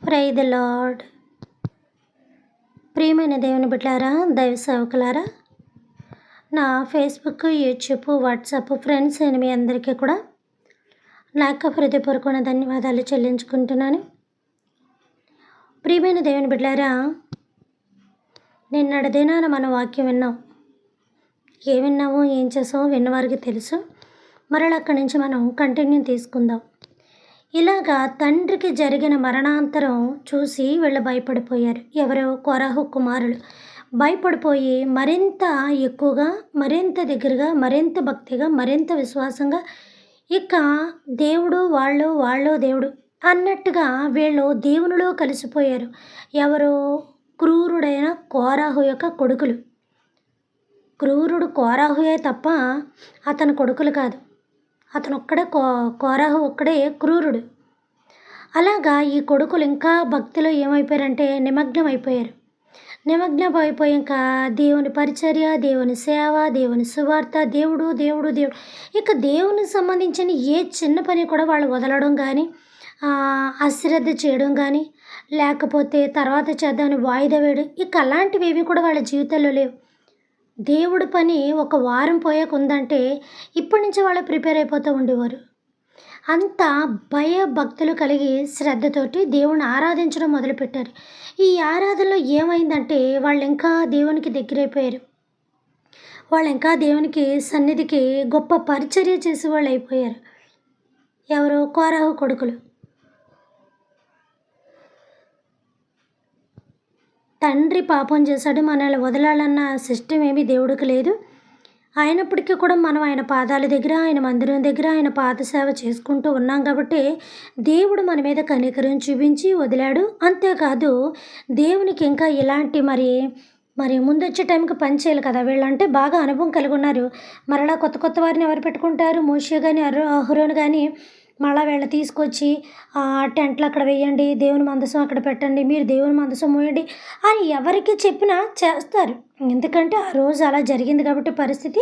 Praise the lord. ప్రియమైన దేవుని బిడ్డలారా, దైవ సేవకులారా, నా ఫేస్బుక్, యూట్యూబ్, వాట్సాప్ ఫ్రెండ్స్ అయిన మీ అందరికీ కూడా నా యొక్క హృదయపూర్వకమైన ధన్యవాదాలు చెల్లించుకుంటున్నాను. ప్రియమైన దేవుని బిడ్డలారా, నిన్నటి దినాన మన వాక్యం విన్నాం. ఏం విన్నామో ఏం చేసామో విన్నవారికి తెలుసు. మరలా అక్కడి నుంచి మనం కంటిన్యూ తీసుకుందాం. ఇలాగా తండ్రికి జరిగిన మరణాంతరం చూసి వీళ్ళు భయపడిపోయారు. ఎవరో కోరహు కుమారులు భయపడిపోయి మరింత ఎక్కువగా, మరింత దగ్గరగా, మరింత భక్తిగా, మరింత విశ్వాసంగా ఇక దేవుడు వాళ్ళు దేవుడు అన్నట్టుగా వీళ్ళు దేవునిలో కలిసిపోయారు. ఎవరు? క్రూరుడైన కోరహు యొక్క కొడుకులు. క్రూరుడు కోరహుయే తప్ప అతని కొడుకులు కాదు. అతను ఒక్కడే కోరహు ఒక్కడే క్రూరుడు. అలాగా ఈ కొడుకులు ఇంకా భక్తిలో ఏమైపోయారంటే నిమగ్నం అయిపోయి ఇంకా దేవుని పరిచర్య, దేవుని సేవ, దేవుని సువార్త, దేవుడు దేవుడు దేవుడు ఇక దేవునికి సంబంధించిన ఏ చిన్న పని కూడా వాళ్ళు వదలడం కానీ, అశ్రద్ధ చేయడం కానీ, లేకపోతే తర్వాత చేద్దామని వాయిదా వేయడం, ఇక అలాంటివి ఏవి కూడా వాళ్ళ జీవితంలో లేవు. దేవుడి పని ఒక వారం పోయాక ఉందంటే ఇప్పటి నుంచి వాళ్ళు ప్రిపేర్ అయిపోతూ ఉండేవారు. అంత భయభక్తులు కలిగి శ్రద్ధతోటి దేవుని ఆరాధించడం మొదలుపెట్టారు. ఈ ఆరాధనలో ఏమైందంటే వాళ్ళు ఇంకా దేవునికి దగ్గరైపోయారు. వాళ్ళు ఇంకా దేవునికి సన్నిధికి గొప్ప పరిచర్య చేసి వాళ్ళు అయిపోయారు. ఎవరు? కోరహు కొడుకులు. తండ్రి పాపం చేశాడు, మనల్ని వదలాలన్న సిస్టమ్ ఏమీ దేవుడికి లేదు. అయినప్పటికీ కూడా మనం ఆయన పాదాల దగ్గర, ఆయన మందిరం దగ్గర, ఆయన పాద సేవ చేసుకుంటూ ఉన్నాం కాబట్టి దేవుడు మన మీద కనికరం చూపించి వదిలాడు. అంతేకాదు దేవునికి ఇంకా ఇలాంటి మరి ముందొచ్చే టైంకి పని చేయాలి కదా. వీళ్ళంటే బాగా అనుభవం కలిగి ఉన్నారు. మరలా కొత్త వారిని ఎవరు పెట్టుకుంటారు? మోషే కానీ అహరోను కానీ మళ్ళీ వీళ్ళని తీసుకొచ్చి టెంట్లు అక్కడ వేయండి, దేవుని మందసం అక్కడ పెట్టండి, మీరు దేవుని మందసం మోయండి అని ఎవరికి చెప్పినా చేస్తారు. ఎందుకంటే ఆ రోజు అలా జరిగింది కాబట్టి పరిస్థితి.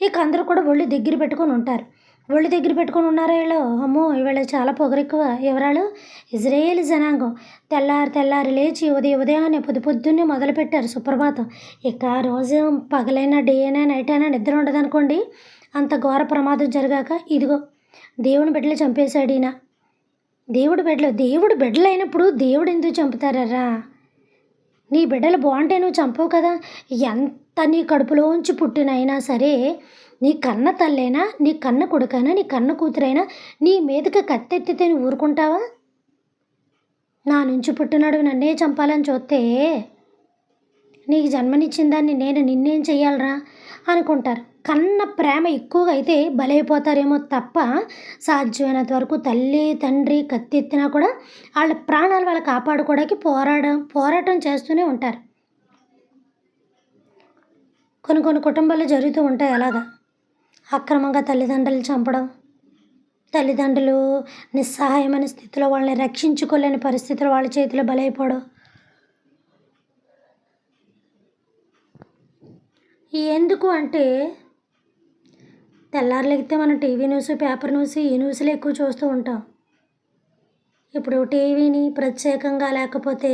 ఇక అందరూ కూడా ఒళ్ళు దగ్గర పెట్టుకొని ఉంటారు. ఒళ్ళు దగ్గర పెట్టుకొని ఉన్నారా వీళ్ళు? అమ్మో వీళ్ళకి చాలా పొగరెక్కువ. ఎవరాలు? ఇజ్రాయేల్ జనాంగం. తెల్లారి లేచి ఉదయాన్నే పొద్దున్నే మొదలుపెట్టారు సుప్రభాతం. ఇక రోజు పగలైనా, డే అయినా, నైట్ అయినా నిద్ర ఉండదు అనుకోండి. అంత ఘోర ప్రమాదం జరగాక ఇదిగో దేవుని బిడ్డలు చంపేశాడు ఈయన. దేవుడు బిడ్డలు అయినప్పుడు దేవుడు ఎందుకు చంపుతారా? నీ బిడ్డలు బాగుంటే నువ్వు చంపవు కదా. ఎంత నీ కడుపులోంచి పుట్టినైనా సరే, నీ కన్న తల్లైనా, నీ కన్న కొడుకైనా, నీ కన్న కూతురైనా నీ మీదకి కత్తెత్తితే నువ్వు ఊరుకుంటావా? నా నుంచి పుట్టినాడు నన్నే చంపాలని చూస్తే నీకు జన్మనిచ్చిన దాన్ని నేను నిన్నేం చెయ్యాలరా అనుకుంటారు. కన్న ప్రేమ ఎక్కువగా అయితే బలైపోతారేమో తప్ప సాధ్యమైనంత వరకు తల్లి తండ్రి కత్తెత్తినా కూడా వాళ్ళ ప్రాణాలు వాళ్ళు కాపాడుకోవడానికి పోరాటం చేస్తూనే ఉంటారు. కొన్ని కుటుంబాలు జరుగుతూ ఉంటాయి అలాగా. అక్రమంగా తల్లిదండ్రులు చంపడం, తల్లిదండ్రులు నిస్సహాయమైన స్థితిలో వాళ్ళని రక్షించుకోలేని పరిస్థితులు వాళ్ళ చేతిలో బలైపోవడం. ఎందుకు అంటే తెల్లారులెగితే మనం టీవీ న్యూస్, పేపర్ న్యూస్, ఈ న్యూస్లు ఎక్కువ చూస్తూ ఉంటాం. ఇప్పుడు టీవీని ప్రత్యేకంగా లేకపోతే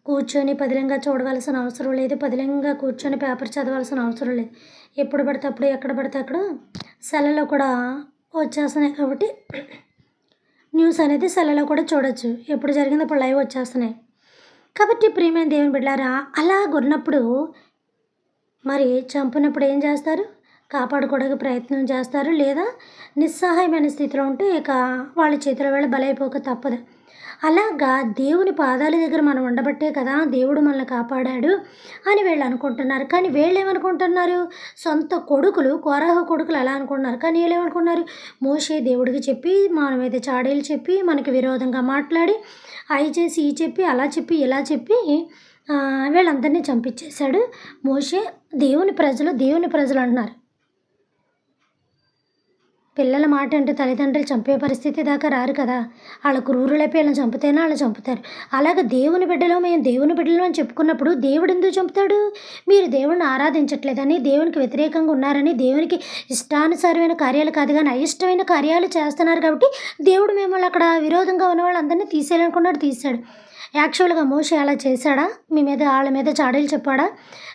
కూర్చొని పదిలంగా చూడవలసిన అవసరం లేదు. పదిలంగా కూర్చొని పేపర్ చదవాల్సిన అవసరం లేదు. ఎప్పుడు పడితే అప్పుడు, ఎక్కడ పడితే అక్కడ సెల్లలో కూడా వచ్చేస్తున్నాయి కాబట్టి న్యూస్ అనేది సెల్లలో కూడా చూడొచ్చు. ఎప్పుడు జరిగిందో ఇప్పుడు లైవ్ వచ్చేస్తున్నాయి. కాబట్టి ప్రియమైన దేవుని బిడ్డలారా, అలా కొన్నప్పుడు మరి చంపినప్పుడు ఏం చేస్తారు? కాపాడుకోవడానికి ప్రయత్నం చేస్తారు. లేదా నిస్సహాయమైన స్థితిలో ఉంటే ఇక వాళ్ళ చేతిలో వెళ్ళి బలైపోక తప్పదు. అలాగా దేవుని పాదాల దగ్గర మనం ఉండబట్టే కదా దేవుడు మనల్ని కాపాడాడు అని వీళ్ళు అనుకుంటున్నారు. కానీ వీళ్ళు ఏమనుకుంటున్నారు? సొంత కొడుకులు, కోరహు కొడుకులు అలా అనుకుంటున్నారు. కానీ వీళ్ళు ఏమనుకున్నారు? మోషే దేవుడికి చెప్పి మన మీద చాడీలు చెప్పి మనకి విరోధంగా మాట్లాడి అవి చేసి ఈ చెప్పి అలా చెప్పి ఇలా చెప్పి వీళ్ళందరినీ చంపించేశాడు మోషే. దేవుని ప్రజలు అంటున్నారు. పిల్లల మాట అంటే తల్లిదండ్రులు చంపే పరిస్థితి దాకా రారు కదా. వాళ్ళ క్రూరులైపోయి వీళ్ళని చంపితేనే వాళ్ళు చంపుతారు. అలాగే దేవుని బిడ్డలో మేము దేవుని బిడ్డలు అని చెప్పుకున్నప్పుడు దేవుడు ఎందుకు చంపుతాడు? మీరు దేవుడిని ఆరాధించట్లేదని, దేవునికి వ్యతిరేకంగా ఉన్నారని, దేవునికి ఇష్టానుసారమైన కార్యాలు కాదు కానీ అయిష్టమైన కార్యాలు చేస్తున్నారు కాబట్టి దేవుడు మిమ్మల్ని అక్కడ విరోధంగా ఉన్న వాళ్ళందరినీ తీసేయాలనుకున్నాడు, తీశాడు. యాక్చువల్‌గా మోషే అలా చేశాడా? మీ మీద ఆళ్ళ మీద చాడీలు చెప్పాడా?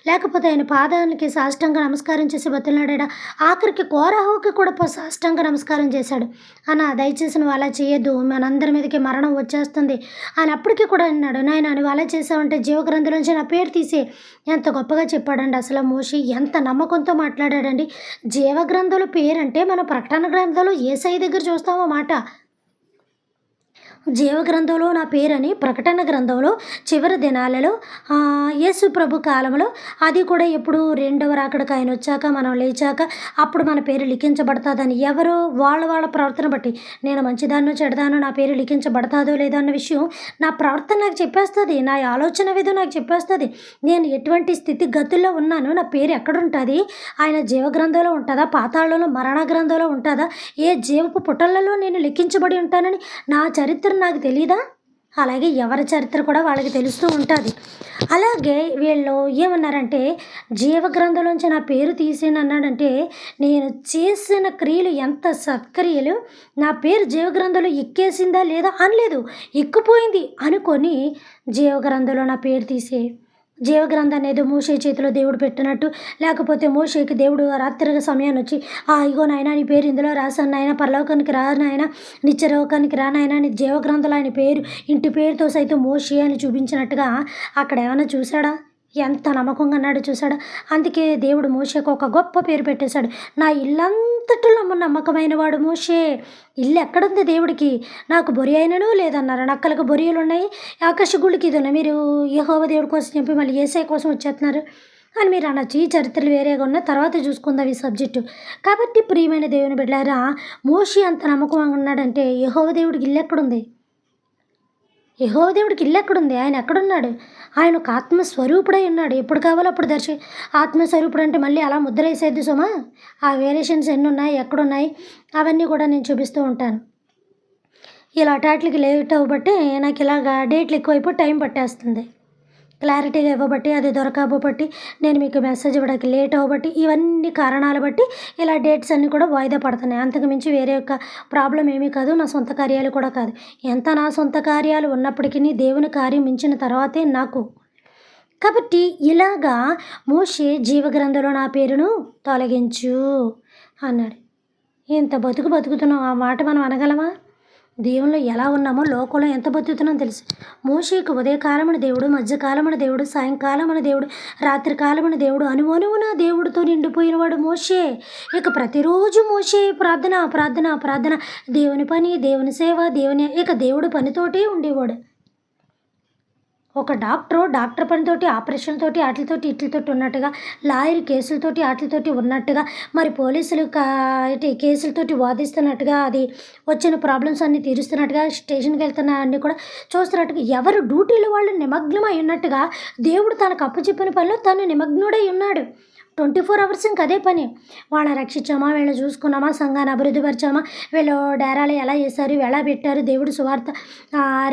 లేకపోతే ఆయన పాదాలకి సాష్టాంగ నమస్కారం చేసి బతిమిలాడాడా? ఆఖరికి కోరహుకి కూడా సాష్టాంగ నమస్కారం చేశాడు. అన్నా దయచేసి నువ్వు అలా చేయొద్దు. మనందరి మీదకి మరణం వచ్చేస్తుంది అని అప్పటికి కూడా అన్నాడు. నాయనా నువ్వు అలా చేసావంటే జీవగ్రంథంలోంచి నా పేరు తీసేయి. ఎంత గొప్పగా చెప్పాడండి అసల మోషే. ఎంత నమ్మకంతో మాట్లాడాడండి. జీవగ్రంథంలో పేరంటే మన ప్రకటన గ్రంథంలో యేసయ్య దగ్గర చూస్తామో మాట. జీవగ్రంథంలో నా పేరని ప్రకటన గ్రంథంలో చివరి దినాలలో యేసు ప్రభు కాలంలో అది కూడా ఎప్పుడు రెండవ రాకడకు ఆయన వచ్చాక మనం లేచాక అప్పుడు మన పేరు లిఖించబడతాదని ఎవరు వాళ్ళ ప్రవర్తన బట్టి నేను మంచిదాన్నో చెడదానో నా పేరు లిఖించబడతాదో లేదో అన్న విషయం నా ప్రవర్తన నాకు చెప్పేస్తుంది. నా ఆలోచన విధం నాకు చెప్పేస్తుంది. నేను ఎటువంటి స్థితిగతుల్లో ఉన్నాను, నా పేరు ఎక్కడుంటుంది, ఆయన జీవగ్రంథంలో ఉంటుందా, పాతాళంలో మరణ గ్రంథంలో ఉంటుందా, ఏ జీవపు పుటలలో నేను లిఖించబడి ఉంటానని నా చరిత్ర నాకు తెలీదా? అలాగే ఎవరి చరిత్ర కూడా వాళ్ళకి తెలుస్తూ ఉంటుంది. అలాగే వీళ్ళు ఏమన్నారంటే జీవగ్రంథంలోంచి నా పేరు తీసేయను అన్నాడంటే నేను చేసిన క్రియలు ఎంత సత్క్రియలు, నా పేరు జీవగ్రంథంలో ఎక్కేసిందా లేదా అనలేదు, ఎక్కిపోయింది అనుకొని జీవగ్రంథంలో నా పేరు తీసే జీవగ్రంథాన్ని ఏదో మోషే చేతిలో దేవుడు పెట్టినట్టు, లేకపోతే మోషేకి దేవుడు రాత్రి సమయాన్ని వచ్చి ఇగో నాయనా నీ పేరు ఇందులో రాశాను నాయన, పరలోకానికి రా నాయన, నిత్యలోకానికి రా నాయన, నీ జీవగ్రంథంలో ఆయన పేరు ఇంటి పేరుతో సైతం మోషే అని చూపించినట్టుగా అక్కడ ఏమైనా చూశాడా? ఎంత నమ్మకంగా అన్నాడు చూశాడా? అందుకే దేవుడు మోషేకు ఒక గొప్ప పేరు పెట్టేశాడు. నా ఇల్లంతటిలో నమ్మకమైన వాడు మోషే. ఇల్లు ఎక్కడుంది దేవుడికి? నాకు బొరి అయినను లేదన్నారు. నక్కలకు బొరియలు ఉన్నాయి, ఆకాశ గుళ్ళకి ఇది ఉన్నాయి. మీరు యెహోవా దేవుడి కోసం చెప్పి మళ్ళీ యేసయ్య కోసం వచ్చేస్తున్నారు అని మీరు అనొచ్చు. ఈ చరిత్రలు వేరేగా ఉన్న తర్వాత చూసుకుందాం ఈ సబ్జెక్టు. కాబట్టి ప్రియమైన దేవుని బిడ్డలారా, మోషే అంత నమ్మకంగా ఉన్నాడంటే యెహోవా దేవుడికి ఇల్లు ఎక్కడుంది? యెహోవా దేవుడికి ఇల్లు ఎక్కడుంది? ఆయన ఎక్కడున్నాడు? ఆయన ఒక ఆత్మస్వరూపుడై ఉన్నాడు. ఎప్పుడు కావాలో అప్పుడు ఆత్మస్వరూపుడు అంటే మళ్ళీ అలా ముద్ర వేసేద్ది సుమా. ఆ వేరియేషన్స్ ఎన్ని ఉన్నాయి, ఎక్కడున్నాయి అవన్నీ కూడా నేను చూపిస్తూ ఉంటాను. ఇలా వాటికి లేట్ అవ్వబట్టి నాకు ఇలాగా డేట్లు ఎక్కువైపోయి టైం పట్టేస్తుంది. క్లారిటీగా ఇవ్వబట్టి అది దొరకబట్టి నేను మీకు మెసేజ్ ఇవ్వడానికి లేట్ అవ్వబట్టి ఇవన్నీ కారణాలు బట్టి ఇలా డేట్స్ అన్నీ కూడా వాయిదా పడుతున్నాయి. అంతకు మించి వేరే యొక్క ప్రాబ్లం ఏమీ కాదు, నా సొంత కార్యాలు కూడా కాదు. ఎంత నా సొంత కార్యాలు ఉన్నప్పటికీ దేవుని కార్యం మించిన తర్వాతే నాకు. కాబట్టి ఇలాగా మోషే జీవగ్రంథంలో నా పేరును తొలగించు అన్నాడు. ఇంత బతుకుతున్నాం, ఆ మాట మనం అనగలమా? దేవుల్లో ఎలా ఉన్నామో లోకంలో ఎంత బతుకుతున్నామో తెలుసు. మోషేకు ఉదయకాలమైన దేవుడు, మధ్యకాలమైన దేవుడు, సాయంకాలమైన దేవుడు, రాత్రికాలమైన దేవుడు, అనువనువున దేవుడితో నిండిపోయినవాడు మోషే. ఇక ప్రతిరోజు మోషే ప్రార్థన ప్రార్థన ప్రార్థన, దేవుని పని, దేవుని సేవ, దేవుడి పనితోటే ఉండేవాడు. ఒక డాక్టర్ పనితోటి, ఆపరేషన్‌తోటి, ఆటిలతోటి ఈటిలతోటి ఉన్నట్టుగా, లాయర్ కేసులతోటి ఆటిలతోటి ఉన్నట్టుగా, మరి పోలీసులు కేసులతోటి వాదిస్తున్నట్టుగా, అది వచ్చిన ప్రాబ్లమ్స్ అన్నీ తీరుస్తున్నట్టుగా, స్టేషన్‌కి వెళ్తున్న అన్నీ కూడా చూస్తున్నట్టుగా, ఎవరు డ్యూటీలో వాళ్ళు నిమగ్నమై ఉన్నట్టుగా దేవుడు తనకు అప్పచెప్పిన పనిలో తను నిమగ్నుడై ఉన్నాడు. 24 అవర్స్ ఇంక అదే పని. వాళ్ళని రక్షించామా, వీళ్ళని చూసుకున్నామా, సంఘాన్ని అభివృద్ధిపరిచామా, వీళ్ళు డేరాలు ఎలా చేశారు, ఎలా పెట్టారు, దేవుడి సువార్త,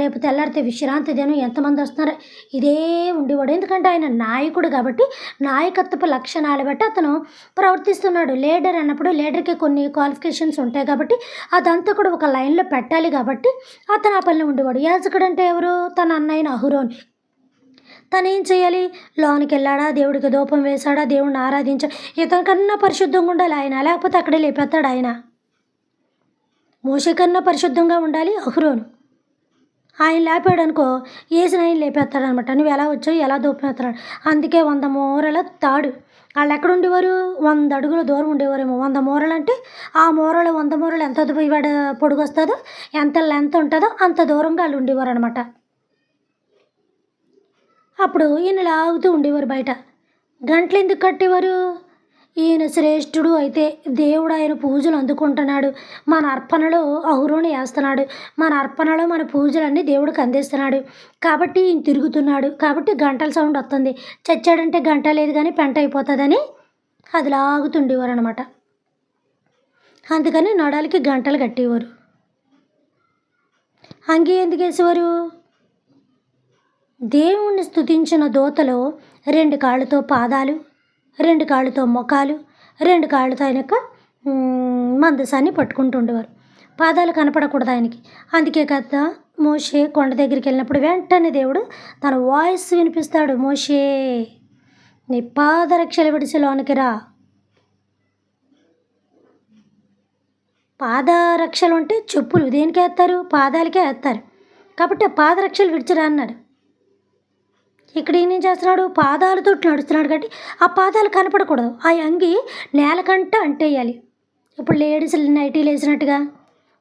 రేపు తెల్లారితే విశ్రాంతి దినం ఎంతమంది వస్తున్నారు, ఇదే ఉండేవాడు. ఎందుకంటే ఆయన నాయకుడు కాబట్టి నాయకత్వపు లక్షణాలు బట్టి అతను ప్రవర్తిస్తున్నాడు. లీడర్ అన్నప్పుడు లీడర్కి కొన్ని క్వాలిఫికేషన్స్ ఉంటాయి కాబట్టి అదంతా కూడా ఒక లైన్లో పెట్టాలి కాబట్టి అతను ఆ పనిలో ఉండేవాడు. యాజకుడు అంటే ఎవరు? తన అన్నయ్యన అహరోను. తను ఏం చేయాలి? లోనికి వెళ్ళాడా, దేవుడికి ధూపం వేశాడా, దేవుడిని ఆరాధించాడు. ఇతని కన్నా పరిశుద్ధంగా ఉండాలి ఆయన, లేకపోతే అక్కడే లేపేస్తాడు ఆయన. మోషే కన్నా పరిశుద్ధంగా ఉండాలి అహరోను. ఆయన లేపాడు అనుకో, ఏసిన ఆయన లేపేస్తాడు అనమాట. నువ్వు ఎలా వచ్చావు, ఎలా ధూపం వేస్తున్నాడు. అందుకే 100 మూరల తాడు. వాళ్ళు ఎక్కడ ఉండేవారు? 100 అడుగుల దూరం ఉండేవారేమో. 100 మూరలు అంటే ఆ మూరలు 100 మూరలు ఎంత పొడుగు వస్తుందో, ఎంత లెంత్ ఉంటుందో అంత దూరంగా వాళ్ళు ఉండేవారు అనమాట. అప్పుడు ఈయన లాగుతూ ఉండేవారు బయట. గంటలు ఎందుకు కట్టేవారు? ఈయన శ్రేష్ఠుడు అయితే దేవుడు ఆయన పూజలు అందుకుంటున్నాడు, మన అర్పణలో అహరోను వేస్తున్నాడు, మన అర్పణలో మన పూజలన్నీ దేవుడికి అందిస్తున్నాడు కాబట్టి ఈయన తిరుగుతున్నాడు కాబట్టి గంటల సౌండ్ వస్తుంది. చచ్చాడంటే గంట లేదు కానీ పెంట అయిపోతుందని అది లాగుతుండేవారు అనమాట. అందుకని నడాలకి గంటలు కట్టేవారు. అంగీ ఎందుకు వేసేవారు? దేవుణ్ణి స్తుతించిన దూతలో 2 కాళ్ళతో పాదాలు, 2 కాళ్ళతో మొఖాలు, 2 కాళ్ళతో ఆయన యొక్క మందసాన్ని పట్టుకుంటూ ఉండేవారు. పాదాలు కనపడకూడదు ఆయనకి. అందుకే కదా మోషే కొండ దగ్గరికి వెళ్ళినప్పుడు వెంటనే దేవుడు తన వాయిస్ వినిపిస్తాడు, మోషే నీ పాదరక్షలు విడిచి లోనికి రా. పాదరక్షలు అంటే చెప్పులు దేనికి వేస్తారు? పాదాలకే వేస్తారు. కాబట్టి ఆ పాదరక్షలు విడిచిరా అన్నాడు. ఇక్కడ ఈయన ఏం చేస్తున్నాడు? పాదాలతో నడుస్తున్నాడు కాబట్టి ఆ పాదాలు కనపడకూడదు. ఆ అంగి నేలకంట అంటేయాలి. ఇప్పుడు లేడీస్ నైటీలు వేసినట్టుగా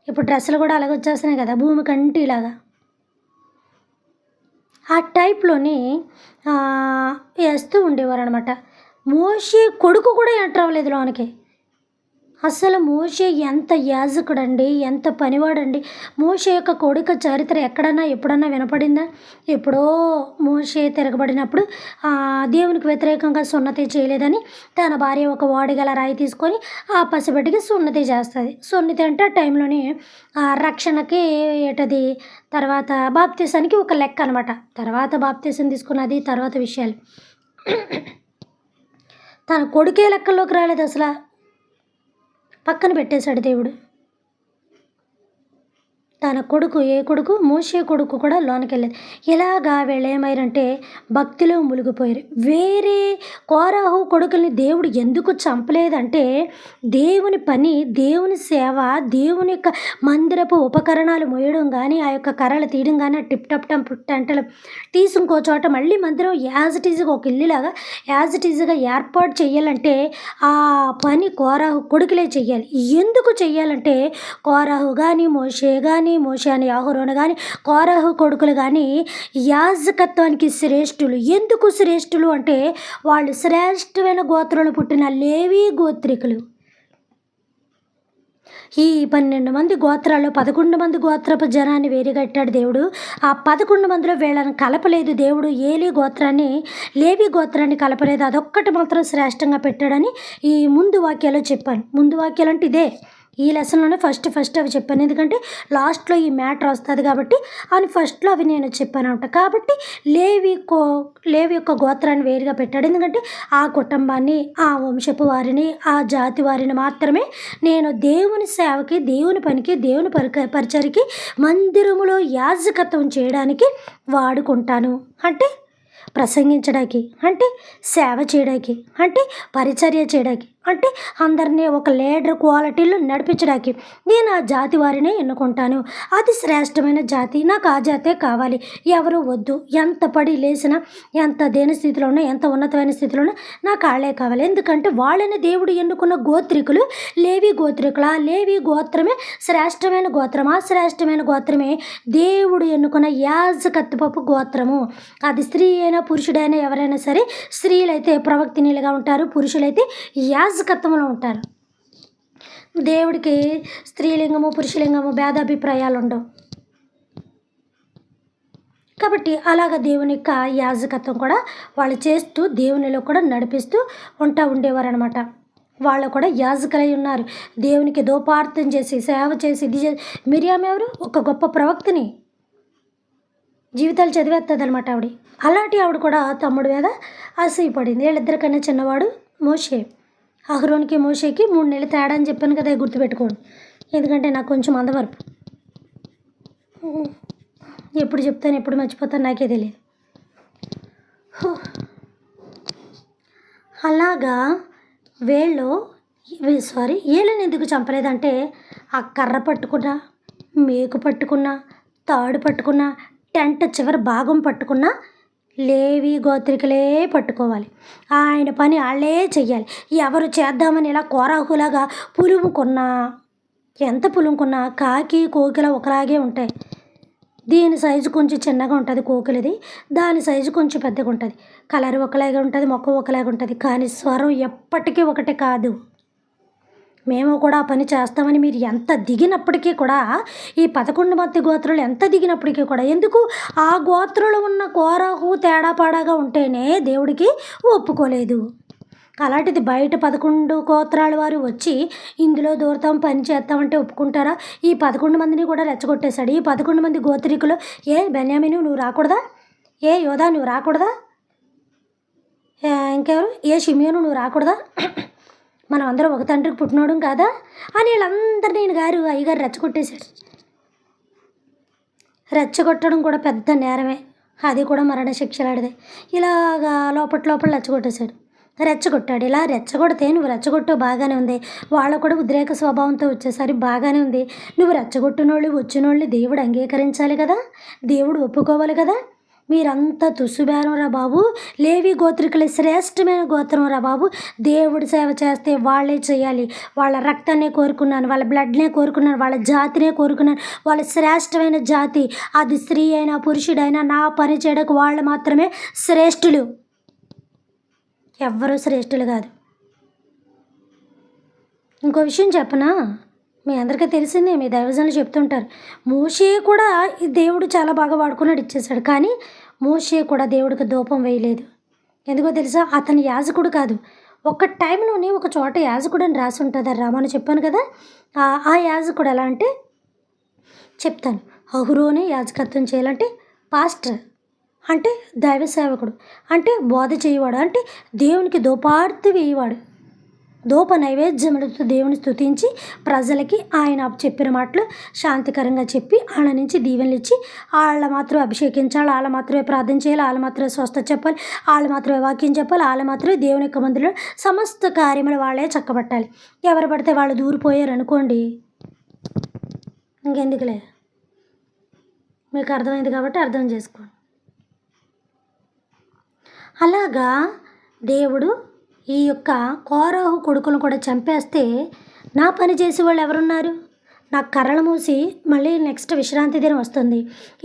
ఇప్పుడు డ్రెస్సులు కూడా అలాగే వచ్చేస్తున్నాయి కదా, భూమి కంటిలాగా. ఆ టైప్లోని వేస్తూ ఉండేవారు అనమాట. మోషే కొడుకు కూడా ఎంటర్ అవ్వలేదు లోనికి. అసలు మోషే ఎంత యాజకుడండి, ఎంత పనివాడండి. మోషే యొక్క కొడుకు చరిత్ర ఎక్కడన్నా ఎప్పుడన్నా వినపడిందా? ఎప్పుడో మోషే తిరగబడినప్పుడు దేవునికి వ్యతిరేకంగా సున్నతి చేయలేదని తన భార్య ఒక వాడిగల రాయి తీసుకొని ఆ పసిబిడ్డకి సున్నతి చేస్తుంది. సున్నతి అంటే ఆ టైంలోనే రక్షణకి ఏటది తర్వాత బాప్తీసానికి ఒక లెక్క అనమాట. తర్వాత బాప్తీసం తీసుకున్నది తర్వాత విషయాలు. తన కొడుకే లెక్కల్లోకి రాలేదు అసలు, పక్కన పెట్టేశాడు దేవుడు. తన కొడుకు మోషే కొడుకు కూడా లోనికి వెళ్ళేది. ఇలాగా వీళ్ళేమైరంటే భక్తిలో మునిగిపోయారు. వేరే కోరాహు కొడుకుల్ని దేవుడు ఎందుకు చంపలేదంటే దేవుని పని, దేవుని సేవ, దేవుని యొక్క మందిరపు ఉపకరణాలు మోయడం కానీ, ఆ యొక్క కర్రలు తీయడం కానీ, ఆ టిప్ టప్ టంప్ టెంటలు తీసి ఇంకో చోట మళ్ళీ మందిరం యాజ్ ఇట్ ఈజ్గా ఒక ఇల్లులాగా యాజ్ ఇట్ ఈజ్గా ఏర్పాటు చేయాలంటే ఆ పని కోరాహు కొడుకులే చెయ్యాలి. ఎందుకు చెయ్యాలంటే కోరాహు కానీ, మోషే అని యాహరోను కానీ, కోరాహు కొడుకులు కానీ యాజకత్వానికి శ్రేష్ఠులు. ఎందుకు శ్రేష్ఠులు అంటే వాళ్ళు శ్రేష్ఠమైన గోత్రంలో పుట్టిన లేవీ గోత్రికులు. ఈ 12 మంది గోత్రాల్లో 11 మంది గోత్రపు జనాన్ని వేరుగట్టాడు దేవుడు. ఆ 11 మందిలో వీళ్ళని కలపలేదు దేవుడు. లేవీ గోత్రాన్ని కలపలేదు. అదొక్కటి మాత్రం శ్రేష్టంగా పెట్టాడని ఈ ముందు వాక్యాలో చెప్పాను. ముందు వాక్యాలు అంటే ఇదే, ఈ లెసన్లోనే ఫస్ట్ అవి చెప్పాను. ఎందుకంటే లాస్ట్లో ఈ మ్యాటర్ వస్తుంది కాబట్టి అని ఫస్ట్లో అవి నేను చెప్పాను అనమాట. కాబట్టి లేవి యొక్క గోత్రాన్ని వేరుగా పెట్టాడు. ఎందుకంటే ఆ కుటుంబాన్ని, ఆ వంశపు వారిని, ఆ జాతి వారిని మాత్రమే నేను దేవుని సేవకి, దేవుని పనికి, దేవుని పరిచర్కి, మందిరములో యాజకత్వం చేయడానికి వాడుకుంటాను. అంటే ప్రసంగించడానికి, అంటే సేవ చేయడానికి, అంటే పరిచర్య చేయడానికి, అంటే అందరినీ ఒక లీడర్ క్వాలిటీలో నడిపించడానికి నేను ఆ జాతి వారినే ఎన్నుకుంటాను. అది శ్రేష్టమైన జాతి, నాకు ఆ జాతే కావాలి. ఎవరు వద్దు. ఎంత పడి లేచినా, ఎంత దేని స్థితిలో ఉన్నా, ఎంత ఉన్నతమైన స్థితిలో ఉన్నా నాకు వాళ్ళే కావాలి. ఎందుకంటే వాళ్ళని దేవుడు ఎన్నుకున్న గోత్రికులు లేవి గోత్రికులు. ఆ లేవి గోత్రమే శ్రేష్టమైన గోత్రం. ఆ శ్రేష్టమైన గోత్రమే దేవుడు ఎన్నుకున్న యాజకత్వపు గోత్రము. అది స్త్రీ అయినా పురుషుడైనా ఎవరైనా సరే, స్త్రీలైతే ప్రవక్తినిలుగా ఉంటారు, పురుషులైతే యాజకత్వంలో ఉంటారు. దేవుడికి స్త్రీలింగము పురుషలింగము భేదాభిప్రాయాలు ఉండవు. కాబట్టి అలాగ దేవుని యొక్క యాజకత్వం కూడా వాళ్ళు చేస్తూ దేవునిలో కూడా నడిపిస్తూ ఉండేవారు అనమాట. వాళ్ళు కూడా యాజకులై ఉన్నారు. దేవునికి ధూపార్తం చేసి సేవ చేసి మిరియాము ఎవరు? ఒక గొప్ప ప్రవక్తని, జీవితాలు చదివేస్తుంది అనమాట ఆవిడ. అలాంటి ఆవిడ కూడా తమ్ముడు మీద అసూయపడింది. వీళ్ళిద్దరికన్నా చిన్నవాడు మోషే. అహరోన్కి మోషేకి 3 నెలలు తేడా అని చెప్పాను కదా, గుర్తుపెట్టుకోండి. ఎందుకంటే నాకు కొంచెం అందవరపు, ఎప్పుడు చెప్తాను ఎప్పుడు మర్చిపోతాను నాకే తెలియదు. అలాగా వీళ్ళని ఎందుకు చంపలేదంటే ఆ కర్ర పట్టుకున్నా, మేకు పట్టుకున్నా, తాడు పట్టుకున్నా, టెంట్ చివరి భాగం పట్టుకున్నా లేవి గోత్రికులే పట్టుకోవాలి. ఆయన పని వాళ్ళే చెయ్యాలి. ఎవరు చేద్దామని ఇలా కోరాహులాగా ఎంత పులుముకున్నా కాకి కోకిల ఒకలాగే ఉంటాయి. దీని సైజు కొంచెం చిన్నగా ఉంటుంది కోకిలది, దాని సైజు కొంచెం పెద్దగా ఉంటుంది. కలర్ ఒకలాగే ఉంటుంది, మొక్క ఒకలాగా ఉంటుంది. కానీ స్వరం ఎప్పటికీ ఒకటి కాదు. మేము కూడా ఆ పని చేస్తామని మీరు ఎంత దిగినప్పటికీ కూడా, ఈ 11 మంది గోత్రాలు ఎంత దిగినప్పటికీ కూడా, ఎందుకు ఆ గోత్రంలో ఉన్న కోరాహు తేడాపాడాగా ఉంటేనే దేవుడికి ఒప్పుకోలేదు. అలాంటిది బయట 11 గోత్రాల వారు వచ్చి ఇందులో దూరతాం పని చేస్తామంటే ఒప్పుకుంటారా? ఈ 11 మందిని కూడా రెచ్చగొట్టేశాడు. ఈ 11 మంది గోత్రికులు, ఏ బెన్యామీను నువ్వు రాకూడదా? ఏ యోధా నువ్వు రాకూడదా? ఇంకెవరు? ఏ షిమియోను నువ్వు రాకూడదా? మనం అందరం ఒక తండ్రికి పుట్టినోడం కాదా అని వీళ్ళందరినీ అయ్యగారు రెచ్చగొట్టేశాడు. రెచ్చగొట్టడం కూడా పెద్ద నేరమే. అది కూడా మరణశిక్షలాడిదే. ఇలాగా లోపట లోపల రెచ్చగొట్టేశాడు. రెచ్చగొట్టాడు. ఇలా రెచ్చగొడితే నువ్వు రెచ్చగొట్టావు బాగానే ఉంది. వాళ్ళు కూడా ఉద్రేక స్వభావంతో వచ్చేసరి బాగానే ఉంది. నువ్వు రెచ్చగొట్టినోళ్ళు వచ్చినోళ్ళని దేవుడు అంగీకరించాలి కదా! దేవుడు ఒప్పుకోవాలి కదా! మీరంతా తుస్సుబేరం రా బాబు. లేవి గోత్రికులే శ్రేష్టమైన గోత్రం రా బాబు. దేవుడి సేవ చేస్తే వాళ్ళే చేయాలి. వాళ్ళ రక్తాన్నే కోరుకున్నాను, వాళ్ళ బ్లడ్నే కోరుకున్నాను, వాళ్ళ జాతినే కోరుకున్నాను. వాళ్ళ శ్రేష్టమైన జాతి. అది స్త్రీ అయినా పురుషుడైనా నా పని చేయడానికి వాళ్ళు మాత్రమే శ్రేష్ఠులు. ఎవ్వరూ శ్రేష్ఠులు కాదు. ఇంకో విషయం చెప్పనా? మీ అందరికీ తెలిసిందే, మీ దైవజనులు చెప్తుంటారు. మోషే కూడా ఈ దేవుడు చాలా బాగా వాడుకున్నాడు, ఇచ్చేశాడు. కానీ మోషే కూడా దేవుడికి ధూపం వేయలేదు. ఎందుకో తెలుసా? అతను యాజకుడు కాదు. ఒక టైంలోని ఒక చోట యాజకుడు అని రాసి ఉంటుంది రామని చెప్పాను కదా. ఆ యాజకుడు ఎలా అంటే చెప్తాను. అహరోనే యాజకత్వం చేయాలంటే పాస్టర్ అంటే దైవ సేవకుడు అంటే బోధ చేయవాడు అంటే దేవునికి ధూపార్తి వేయవాడు. ధూప నైవేద్యములతో దేవుని స్తుతించి ప్రజలకి ఆయన చెప్పిన మాటలు శాంతికరంగా చెప్పి వాళ్ళ నుంచి దీవెనలు ఇచ్చి వాళ్ళ మాత్రమే అభిషేకించాలి, వాళ్ళ మాత్రమే ప్రార్థన చేయాలి, వాళ్ళ మాత్రమే స్వస్థత చెప్పాలి, వాళ్ళు మాత్రమే వాక్యం చెప్పాలి, వాళ్ళ మాత్రమే దేవుని యొక్క మందిలో సమస్త కార్యములు వాళ్ళే చక్కబట్టాలి. ఎవరు పడితే వాళ్ళు దూరిపోయారు అనుకోండి, ఇంకెందుకులే. మీకు అర్థమైంది కాబట్టి అర్థం చేసుకోండి. అలాగా దేవుడు ఈ యొక్క కోరహు కొడుకులను కూడా చంపేస్తే నా పని చేసేవాళ్ళు ఎవరున్నారు? నాకు కర్రలు మూసి మళ్ళీ నెక్స్ట్ విశ్రాంతి దినం వస్తుంది.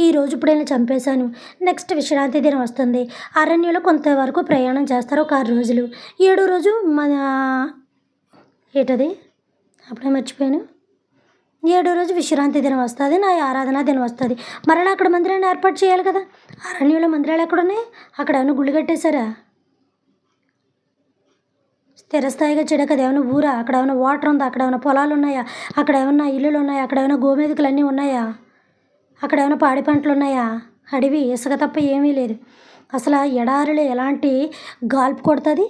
ఈరోజు ఇప్పుడైనా చంపేశాను, నెక్స్ట్ విశ్రాంతి దినం వస్తుంది. అరణ్యంలో కొంతవరకు ప్రయాణం చేస్తారు, ఒక 6 రోజులు. 7వ రోజు మన ఏంటది అప్పుడే మర్చిపోయాను. 7వ రోజు విశ్రాంతి దినం వస్తుంది, నా ఆరాధన దినం వస్తుంది. మరలా అక్కడ మందిరాన్ని ఏర్పాటు చేయాలి కదా. అరణ్యంలో మందిరాలు ఎక్కడున్నాయి? అక్కడ ఏమైనా గుళ్ళు కట్టేశారా? స్థిరస్థాయిగా చెడక అది ఏమైనా ఊరా? అక్కడ ఏమైనా వాటర్ ఉందా? అక్కడ ఏమైనా పొలాలు ఉన్నాయా? అక్కడ ఏమైనా ఇల్లులు ఉన్నాయా? అక్కడ ఏమైనా గోమేధికలు అన్నీ ఉన్నాయా? అక్కడ ఏమైనా పాడి పంటలు ఉన్నాయా? అడవి ఇసుక తప్ప ఏమీ లేదు. అసలు ఎడారిలో ఎలాంటి గాల్పు కొడుతుంది?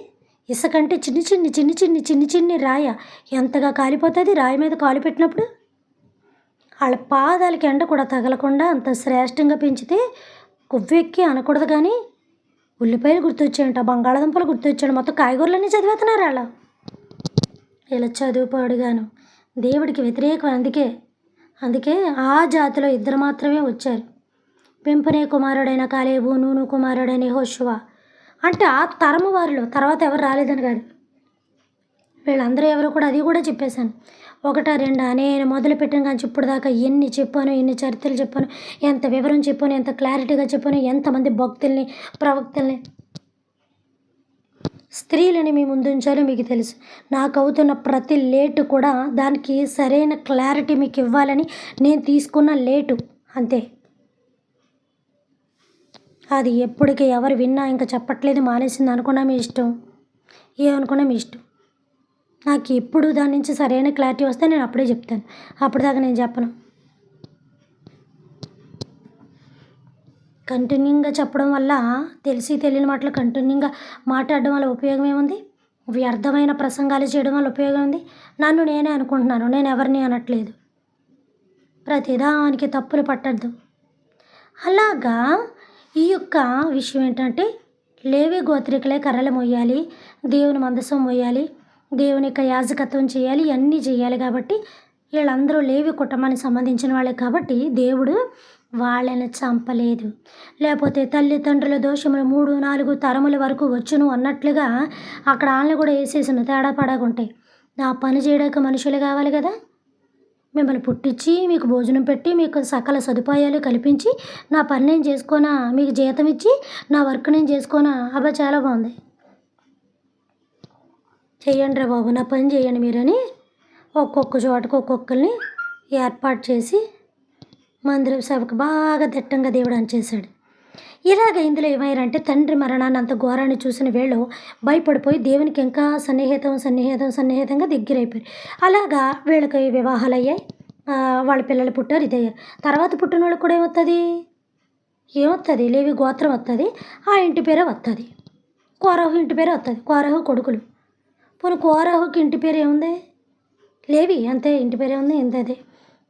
ఇసుక అంటే చిన్ని రాయ ఎంతగా కాలిపోతుంది రాయి మీద కాలు పెట్టినప్పుడు. వాళ్ళ పాదాలకి ఎండ కూడా తగలకుండా అంత శ్రేష్టంగా పెంచితే కొవ్వెక్కి అనకూడదు. కానీ ఉల్లిపాయలు గుర్తొచ్చాయంట, బంగాళాదుంపలు వచ్చాడు, మొత్తం కాయగూరలన్నీ చదివేస్తున్నారు వాళ్ళు. ఇలా చదువుపాడుగాను దేవుడికి వ్యతిరేకం. అందుకే ఆ జాతిలో 2 మాత్రమే వచ్చారు. పెంపనే కుమారుడైన కాలేబు, నూను కుమారుడైన యెహోషువ. అంటే ఆ తరము వారిలో తర్వాత ఎవరు రాలేదని కాదు. వీళ్ళందరూ ఎవరు కూడా అది కూడా చెప్పేశాను. 1, 2 నేను మొదలుపెట్టిన కానీ ఇప్పుడు దాకా ఎన్ని చెప్పాను, ఎన్ని చరిత్రలు చెప్పాను, ఎంత వివరం చెప్పాను, ఎంత క్లారిటీగా చెప్పాను, ఎంతమంది భక్తుల్ని ప్రవక్తల్ని స్త్రీలని మీ ముందు ఉంచాలో మీకు తెలుసు. నాకు అవుతున్న ప్రతి లేటు కూడా దానికి సరైన క్లారిటీ మీకు ఇవ్వాలని నేను తీసుకున్న లేటు అంతే. అది ఎప్పటికీ ఎవరు విన్నా ఇంకా చెప్పట్లేదు మానేసింది అనుకున్నా మీ ఇష్టం, ఏమనుకున్నా మీ ఇష్టం. నాకు ఎప్పుడు దాని నుంచి సరైన క్లారిటీ వస్తే నేను అప్పుడే చెప్తాను, అప్పటిదాకా నేను చెప్పను. కంటిన్యూగా చెప్పడం వల్ల తెలిసి తెలియని మాటలు కంటిన్యూగా మాట్లాడడం వల్ల ఉపయోగం ఏముంది? వ్యర్థమైన ప్రసంగాలు చేయడం వల్ల ఉపయోగం ఉంది? నన్ను నేనే అనుకుంటున్నాను, నేను ఎవరిని అనట్లేదు. ప్రతిదానికి తప్పులు పట్టద్దు. అలాగా ఈ యొక్క విషయం ఏంటంటే లేవి గోత్రికులే కర్రలు మొయ్యాలి, దేవుని మందసం మొయ్యాలి, దేవుని యొక్క యాజకత్వం చేయాలి, ఇవన్నీ చేయాలి. కాబట్టి వీళ్ళందరూ లేవి కుటుంబానికి సంబంధించిన వాళ్ళే కాబట్టి దేవుడు వాళ్ళని చంపలేదు. లేకపోతే తల్లిదండ్రుల దోషములు 3, 4 తరముల వరకు వచ్చును అన్నట్లుగా అక్కడ వాళ్ళని కూడా వేసేసిన తేడా పడకుంటాయి. నా పని చేయడానికి మనుషులు కావాలి కదా. మిమ్మల్ని పుట్టించి మీకు భోజనం పెట్టి మీకు సకల సదుపాయాలు కల్పించి నా పని నేను చేసుకోనా, మీకు జీతం ఇచ్చి నా వర్క్ నేను చేసుకోనా? అబ్బా చాలా బాగుంది, చెయ్యండి రా బాబు, నా పని చేయండి మీరని ఒక్కొక్క చోటకు ఒక్కొక్కరిని ఏర్పాటు చేసి మందిరం సభకు బాగా దిట్టంగా దేవుడు చేశాడు. ఇలాగ ఇందులో ఏమయ్యారంటే తండ్రి మరణాన్ని అంత ఘోరాన్ని చూసిన వీళ్ళు భయపడిపోయి దేవునికి ఇంకా సన్నిహితంగా దగ్గరైపోయారు. అలాగా వీళ్ళకి వివాహాలు అయ్యాయి, వాళ్ళ పిల్లలు పుట్టారు, ఇదయ్యారు. తర్వాత పుట్టిన వాళ్ళకి కూడా ఏమొస్తుంది? లేవి గోత్రం వస్తుంది, ఆ ఇంటి పేరే వస్తుంది. కోరహు ఇంటి పేరే వస్తుంది, కోరహు కొడుకులు. పోనీ కోరహుకి ఇంటి పేరు ఏముంది? లేవి అంతే, ఇంటి పేరే ఉంది, ఇంత అదే.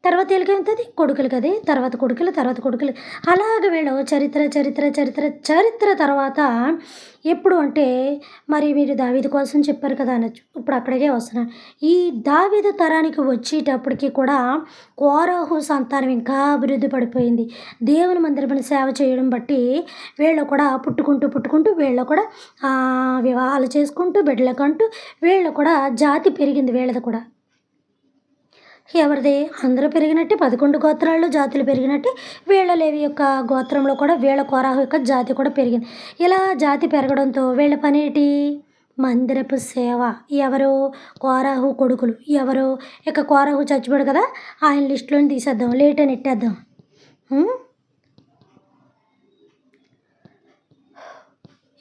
తర్వాత వీళ్ళకేమవుతుంది కొడుకులు కదే, తర్వాత కొడుకులు, తర్వాత కొడుకులు. అలాగ వీళ్ళు చరిత్ర చరిత్ర చరిత్ర చరిత్ర తర్వాత ఎప్పుడు అంటే మరి మీరు దావీదు కోసం చెప్పారు కదా అనొచ్చు. ఇప్పుడు అక్కడికే వస్తున్నాను. ఈ దావీదు తరానికి వచ్చేటప్పటికి కూడా కోరాహు సంతానం ఇంకా అభివృద్ధి పడిపోయింది. దేవుని మందిరమును సేవ చేయడం బట్టి వీళ్ళు కూడా పుట్టుకుంటూ పుట్టుకుంటూ వీళ్ళు కూడా వివాహాలు చేసుకుంటూ బిడ్డలకంటూ వీళ్ళు కూడా జాతి పెరిగింది వీళ్ళది కూడా. ఎవరిది అందరూ పెరిగినట్టే 11 గోత్రాల్లో జాతులు పెరిగినట్టే వీళ్ళ లేవి యొక్క గోత్రంలో కూడా వీళ్ళ కోరాహు యొక్క జాతి కూడా పెరిగింది. ఇలా జాతి పెరగడంతో వీళ్ళ పనేటి మందిరపు సేవ. ఎవరు కోరాహు కొడుకులు ఎవరు ఇక కోరాహు చచ్చిపోయాడు కదా, ఆయన లిస్టులోని తీసేద్దాం, లేట్ అని ఎట్టేద్దాం.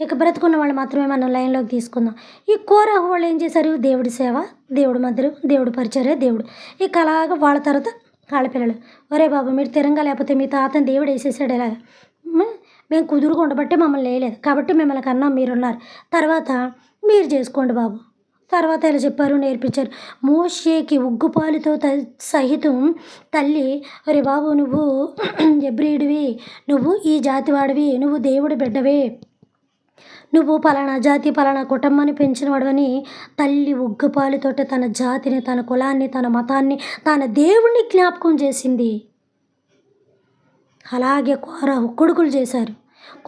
ఇక బ్రతుకున్న వాళ్ళు మాత్రమే మనం లైన్లోకి తీసుకుందాం. ఈ కోరాహు వాళ్ళు ఏం చేశారు, దేవుడి సేవ, దేవుడి మందిరం, దేవుడి పరిచర్య, దేవుడు. ఇక అలాగ వాళ్ళ తర్వాత వాళ్ళ పిల్లలు, ఒరే బాబు మీరు తిరంగా లేకపోతే మీ తాతని దేవుడు వేసేసాడు ఇలాగ, మేము కుదురుగా ఉండబట్టే మమ్మల్ని వేయలేదు కాబట్టి మిమ్మల్ని కన్నా మీరున్నారు, తర్వాత మీరు చేసుకోండి బాబు. తర్వాత ఇలా చెప్పారు, నేర్పించారు. మోషేకి ఉగ్గుపాలుతో సహితం తల్లి, ఒరే బాబు నువ్వు ఎబ్రీడివి, నువ్వు ఈ జాతి వాడివి, నువ్వు దేవుడి బిడ్డవే, నువ్వు పలానా జాతి పలానా కుటుంబాన్ని పెంచినవాడవని తల్లి ఉగ్గుపాలుతోటి తన జాతిని, తన కులాన్ని, తన మతాన్ని, తన దేవుణ్ణి జ్ఞాపకం చేసింది. అలాగే కోరాహు కొడుకులు చేశారు,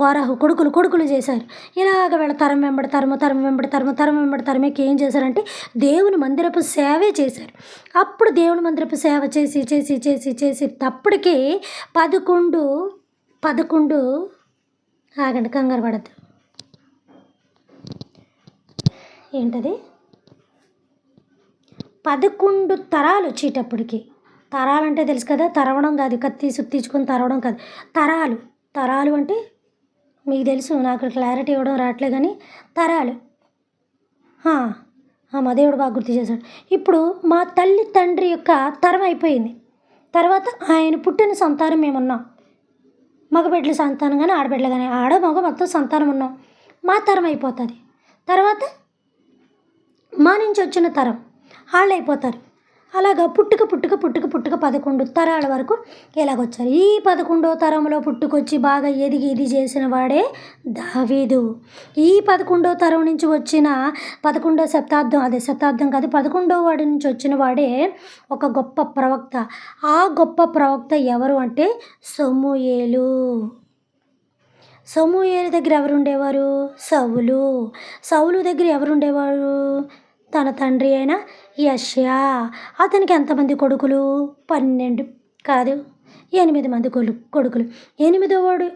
కోరాహు కొడుకులు చేశారు. ఇలాగ వీళ్ళ తరం వెంబడి తరమకి ఏం చేశారంటే దేవుని మందిరపు సేవే చేశారు. అప్పుడు దేవుని మందిరపు సేవ చేసి చేసి చేసి చేసి తప్పటికి 11 ఆగండి కంగారు పడద్దు, ఏంటది 11 తరాలు వచ్చేటప్పటికి, తరాలు అంటే తెలుసు కదా, తరవడం కాదు, కత్తి సుత్తించుకొని తరవడం కాదు, తరాలు అంటే మీకు తెలుసు, నాకు క్లారిటీ ఇవ్వడం రావట్లే కానీ తరాలు. మా దేవుడు బాగా గుర్తు చేశాడు. ఇప్పుడు మా తల్లి తండ్రి యొక్క తరం అయిపోయింది, తర్వాత ఆయన పుట్టిన సంతానం మేమున్నాం, మగబిడ్డల సంతానం కానీ ఆడబిడ్డలు కానీ, ఆడ మగ మొత్తం సంతానం ఉన్నాం, మా తరం అయిపోతుంది. తర్వాత మా నుంచి వచ్చిన తరం వాళ్ళు అయిపోతారు. అలాగా పుట్టుక 11 తరాల వరకు ఇలాగొచ్చారు. ఈ 11వ తరంలో పుట్టుకొచ్చి బాగా ఎదిగి ఇది చేసిన వాడే దావీదు. ఈ 11వ తరం నుంచి వచ్చిన 11వ శతాబ్దం, అదే శతాబ్దం కాదు, 11వ వాడి నుంచి వచ్చిన వాడే ఒక గొప్ప ప్రవక్త. ఆ గొప్ప ప్రవక్త ఎవరు అంటే సమూయేలు. సమూయేలు దగ్గర ఎవరు ఉండేవారు, సౌలు దగ్గర ఎవరు ఉండేవారు, తన తండ్రి అయిన యెషయా. అతనికి ఎంతమంది కొడుకులు, 12 కాదు 8 మంది కొడుకులు. 8వ వాడు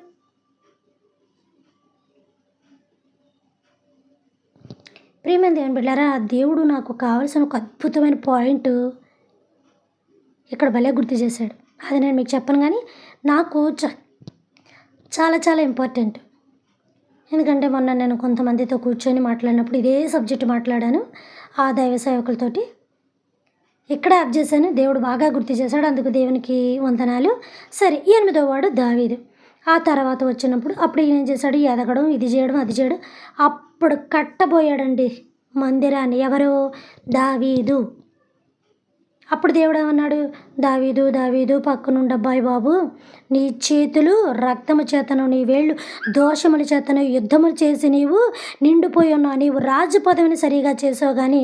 ప్రియమైన దేవుని బిడ్డలారా, దేవుడు నాకు కావాల్సిన ఒక అద్భుతమైన పాయింట్ ఇక్కడ భలే గుర్తు చేశాడు. అది నేను మీకు చెప్పను కానీ నాకు చాలా చాలా ఇంపార్టెంట్. ఎందుకంటే మొన్న నేను కొంతమందితో కూర్చొని మాట్లాడినప్పుడు ఇదే సబ్జెక్టు మాట్లాడాను ఆ దైవ సేవకులతోటి. ఇక్కడే ఆఫ్ చేశాను, దేవుడు బాగా గుర్తు చేశాడు, అందుకు దేవునికి వందనాలు. సరే, 8వ వాడు దావీదు. ఆ తర్వాత వచ్చినప్పుడు అప్పుడు ఈయన ఏం చేశాడు, ఎదగడం, ఇది చేయడం, అది చేయడం. అప్పుడు కట్టబోయాడండి మందిరాన్ని ఎవరు, దావీదు. అప్పుడు దేవుడు ఏమన్నాడు, దావీదు పక్కనుండి అబ్బాయి బాబు, నీ చేతులు రక్తము చేతను, నీ వేళ్ళు దోషముల చేతను యుద్ధములు చేసి నీవు నిండిపోయి ఉన్నావు, నీవు రాజు పదవిని సరిగా చేసావు కానీ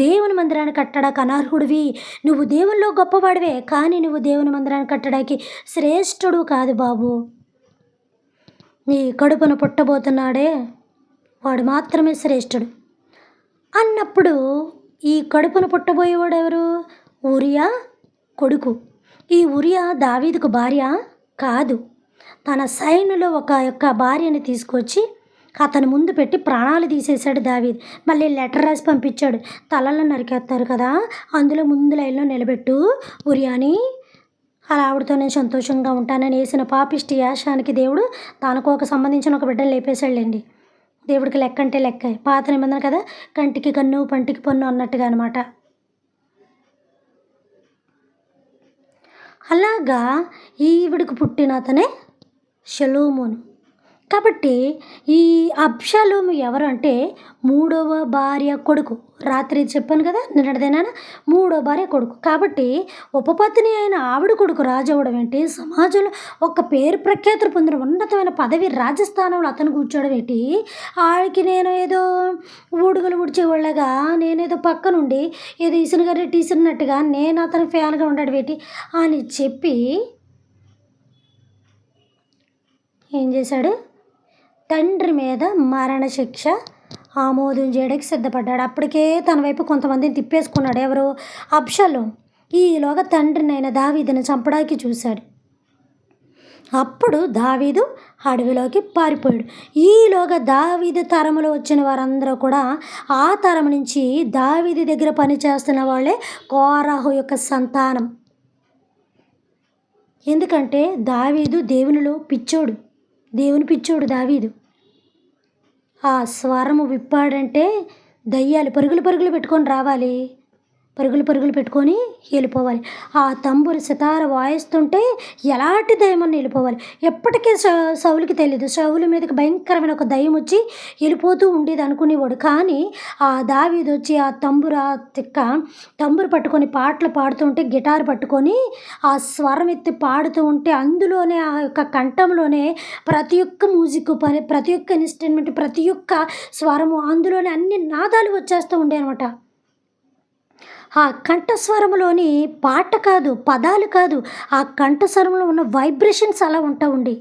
దేవుని మందిరాన్ని కట్టడానికి అనర్హుడివి, నువ్వు దేవుల్లో గొప్పవాడివే కానీ నువ్వు దేవుని మందిరాన్ని కట్టడానికి శ్రేష్ఠుడు కాదు బాబు, నీ కడుపును పుట్టబోతున్నాడే వాడు మాత్రమే శ్రేష్ఠుడు అన్నప్పుడు, ఈ కడుపును పుట్టబోయేవాడు ఎవరు, ఊరియా కొడుకు. ఈ ఊరియా దావీదుకు భార్య కాదు, తన సైన్యంలో ఒక భార్యని తీసుకొచ్చి అతని ముందు పెట్టి ప్రాణాలు తీసేశాడు దావీదు. మళ్ళీ లెటర్ రాసి పంపించాడు, తలలను నరికేస్తారు కదా, అందులో ముందు లైన్లో నిలబెట్టు ఊరియాని, అలా ఆవిడతో నేను సంతోషంగా ఉంటానని వేసిన పాపిష్టి యాశానికి దేవుడు తనకు ఒక సంబంధించిన ఒక బిడ్డను లేపేశాడులేండి. దేవుడికి లెక్క అంటే లెక్క, పాత నిబంధన కదా, కంటికి కన్ను పంటికి పన్ను అన్నట్టుగా అనమాట. అలాగా ఈవిడికి పుట్టిన అతనే షలోమోను. కాబట్టి ఈ అబ్షాలోము ఎవరు అంటే మూడవ భార్య కొడుకు. రాత్రి చెప్పాను కదా నిన్నటిదేనా, మూడో భార్య కొడుకు. కాబట్టి ఉపపత్ని అయిన ఆవిడ కొడుకు రాజు అవ్వడం ఏంటి, సమాజంలో ఒక పేరు ప్రఖ్యాతులు పొందిన ఉన్నతమైన పదవి రాజస్థానంలో అతను కూర్చోవడం ఏంటి, ఆడికి నేను ఏదో ఊడుగులు ఉడిచేవాళ్ళగా నేనేదో పక్క నుండి ఏదో ఇసురుగారెట్టి ఇసిరినట్టుగా నేను అతని ఫ్యాన్గా ఉండడం ఏంటి అని చెప్పి ఏం చేశాడు, తండ్రి మీద మరణశిక్ష ఆమోదం చేయడానికి సిద్ధపడ్డాడు. అప్పటికే తన వైపు కొంతమందిని తిప్పేసుకున్నాడు. ఎవరు, అబ్షాలోము. ఈలోగా తండ్రినైన దావీదుని చంపడానికి చూశాడు. అప్పుడు దావీదు అడవిలోకి పారిపోయాడు. ఈలోగా దావీదు తరములో వచ్చిన వారందరూ కూడా ఆ తరం నుంచి దావీదు దగ్గర పనిచేస్తున్న వాళ్ళే కోరహు యొక్క సంతానం. ఎందుకంటే దావీదు దేవునిలో పిచ్చోడు, దేవుని పిచ్చోడు దావీదు. ఆ స్వరము విప్పాడంటే దయ్యాలు పరుగులు పరుగులు పెట్టుకొని రావాలి, పరుగులు పరుగులు పెట్టుకొని వెళ్ళిపోవాలి. ఆ తంబురు సితార వాయిస్తుంటే ఎలాంటి దయ్యమని వెళ్ళిపోవాలి. ఎప్పటికీ సౌలుకి తెలియదు. సౌలు మీదకి భయంకరమైన ఒక దయ్యం వచ్చి వెళ్ళిపోతూ ఉండేది అనుకునేవాడు. కానీ ఆ దావీదు వచ్చి ఆ తంబురు పట్టుకొని పాటలు పాడుతుంటే, గిటార్ పట్టుకొని ఆ స్వరం ఎత్తి పాడుతూ ఉంటే అందులోనే ఆ యొక్క కంఠంలోనే ప్రతి ఒక్క మ్యూజిక్ ప్రతి ఒక్క ఇన్స్ట్రుమెంట్, ప్రతి ఒక్క స్వరము అందులోనే అన్ని నాదాలు వచ్చేస్తూ ఉండే అనమాట. ఆ కంఠస్వరంలోని పాట కాదు, పదాలు కాదు, ఆ కంఠస్వరంలో ఉన్న వైబ్రేషన్స్ అలా ఉండి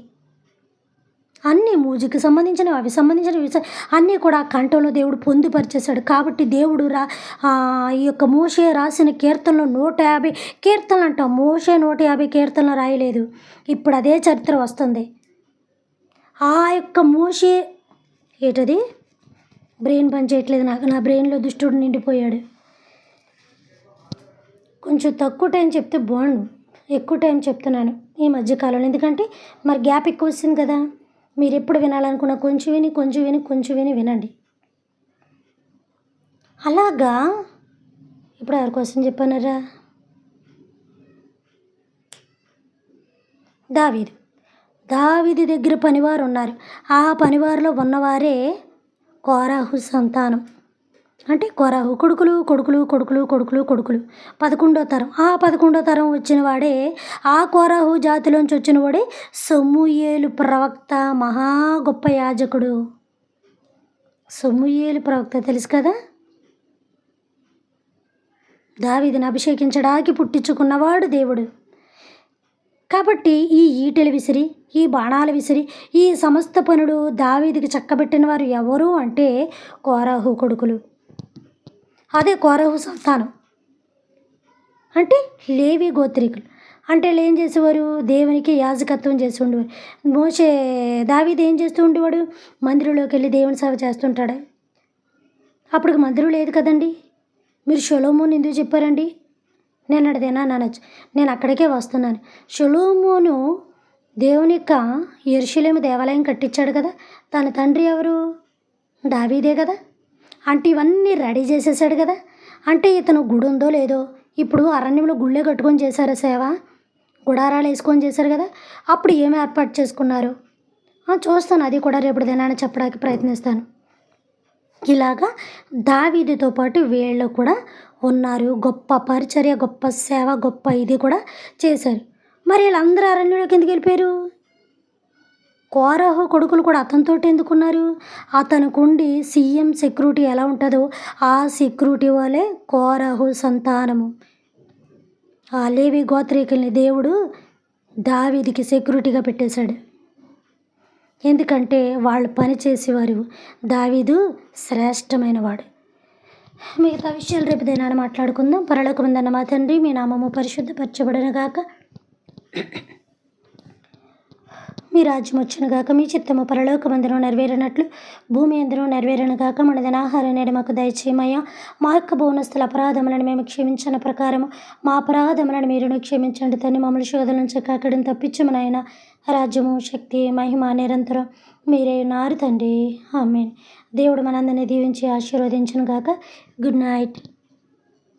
అన్నీ మ్యూజిక్కి సంబంధించినవి, అవి సంబంధించినవి అన్నీ కూడా ఆ కంఠంలో దేవుడు పొందుపరిచేశాడు. కాబట్టి దేవుడు ఈ యొక్క మోషే రాసిన కీర్తనలో 150 కీర్తనలు అంటాం. మోషే 150 కీర్తనలు రాయలేదు. ఇప్పుడు అదే చరిత్ర వస్తుంది. ఆ యొక్క మోషే ఏంటది, బ్రెయిన్ పని చేయట్లేదు నాకు, నా బ్రెయిన్లో దుష్టుడు నిండిపోయాడు. కొంచెం తక్కువ టైం చెప్తే బాగుండు, ఎక్కువ టైం చెప్తున్నాను ఈ మధ్యకాలంలో. ఎందుకంటే మరి గ్యాప్ ఎక్కువ వస్తుంది కదా. మీరు ఎప్పుడు వినాలనుకున్న కొంచెం విని వినండి. అలాగా ఇప్పుడు ఎవరి కోసం చెప్పానరా, దావీదు దగ్గర పనివారు ఉన్నారు. ఆ పనివారిలో ఉన్నవారే కోరహు సంతానం. అంటే కోరహు కొడుకులు 11వ తరం. ఆ 11వ తరం వచ్చిన వాడే, ఆ కోరహు జాతిలోంచి వచ్చిన వాడే సమూయేలు ప్రవక్త, మహా గొప్ప యాజకుడు. సమూయేలు ప్రవక్త తెలుసు కదా, దావీదుని అభిషేకించడానికి పుట్టించుకున్నవాడు దేవుడు. కాబట్టి ఈ ఈటెలు విసిరి, ఈ బాణాలు విసిరి, ఈ సమస్త పనులు దావీదుకి చక్కబెట్టిన వారు ఎవరు అంటే కోరహు కొడుకులు. అదే కోరహు సంతానం అంటే లేవి గోత్రికులు. అంటే వీళ్ళు ఏం చేసేవారు, దేవునికి యాజకత్వం చేసి ఉండేవారు. దావీదు ఏం చేస్తూ ఉండేవాడు, మందిరంలోకి వెళ్ళి దేవుని సేవ చేస్తుంటాడు. అప్పటికి మందిరం లేదు కదండి. మీరు సొలొమోను ఎందుకు చెప్పారండి, నిన్నటిదేనా అనొచ్చు. నేను అక్కడికే వస్తున్నాను. సొలొమోను దేవుని యొక్క యెరూషలేము దేవాలయం కట్టించాడు కదా. తన తండ్రి ఎవరు, దావీదే కదా. అంటే ఇవన్నీ రెడీ చేసేసాడు కదా. అంటే ఇతను గుడి ఉందో లేదో, ఇప్పుడు అరణ్యంలో గుళ్ళే కట్టుకొని చేశారా సేవ, గుడారాలు వేసుకొని చేశారు కదా. అప్పుడు ఏమి ఏర్పాటు చేసుకున్నారు చూస్తాను, అది కూడా రేపటి దినాన్ని చెప్పడానికి ప్రయత్నిస్తాను. ఇలాగా దావీదుతో పాటు వీళ్ళు కూడా ఉన్నారు. గొప్ప పరిచర్య, గొప్ప సేవ, గొప్ప ఇది కూడా చేశారు. మరి వీళ్ళందరూ అరణ్యంలోకి ఎందుకు వెళ్ళిపోయారు, కోరహు కొడుకులు కూడా అతనితో ఎందుకున్నారు, అతనుకుండి సీఎం సెక్యూరిటీ ఎలా ఉంటుందో ఆ సెక్యూరిటీ వాళ్ళే కోరహు సంతానము. ఆ లేవి గోత్రీకుల్ని దేవుడు దావీదుకి సెక్యూరిటీగా పెట్టేశాడు. ఎందుకంటే వాళ్ళు పనిచేసేవారు. దావీదు శ్రేష్టమైన వాడు. మిగతా విషయాలు రేపు దినాన్ని మాట్లాడుకుందాం. పరలోకమందున్న మా తండ్రి, మీ నామము పరిశుద్ధపరచబడును గాక, మీ రాజ్యం వచ్చును గాక, మీ చిత్తము పరలోకమందును నెరవేరినట్లు భూమి అందును నెరవేరును గాక. మన దినాహారం నేడు మాకు దయచేయమయ్యా. మా యొక్క భువనస్తుల అపరాధములను మేము క్షమించిన ప్రకారము మా అపరాధములను మీరును క్షమించండి తండ్రి. మమ్మల్ని శోధన నుంచి కాకడిని తప్పించము నాయన. రాజ్యము, శక్తి, మహిమ నిరంతరం మీరే ఉన్నారు తండ్రి. ఆమేన్. దేవుడు మనందరినీ దీవించి ఆశీర్వదించును గాక. Good night.